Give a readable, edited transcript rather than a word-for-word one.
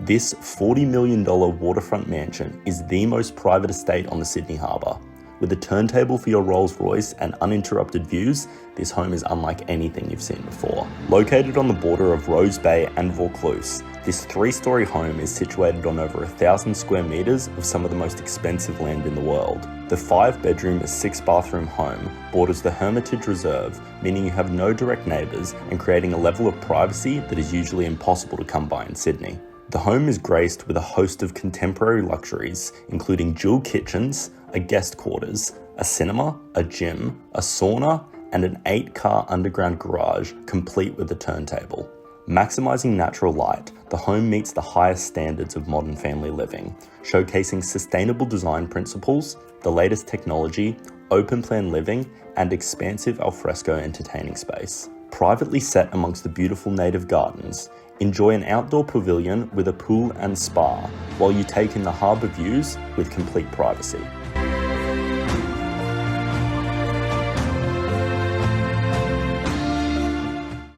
This $40 million waterfront mansion is the most private estate on the Sydney Harbour. With a turntable for your Rolls Royce and uninterrupted views, this home is unlike anything you've seen before. Located on the border of Rose Bay and Vaucluse, this 3-storey home is situated on over 1,000 square metres of some of the most expensive land in the world. The 5-bedroom, 6-bathroom home borders the Hermitage Reserve, meaning you have no direct neighbours and creating a level of privacy that is usually impossible to come by in Sydney. The home is graced with a host of contemporary luxuries, including dual kitchens, a guest quarters, a cinema, a gym, a sauna, and an 8-car underground garage complete with a turntable. Maximising natural light, the home meets the highest standards of modern family living, showcasing sustainable design principles, the latest technology, open-plan living, and expansive alfresco entertaining space. Privately set amongst the beautiful native gardens, enjoy an outdoor pavilion with a pool and spa, while you take in the harbour views with complete privacy.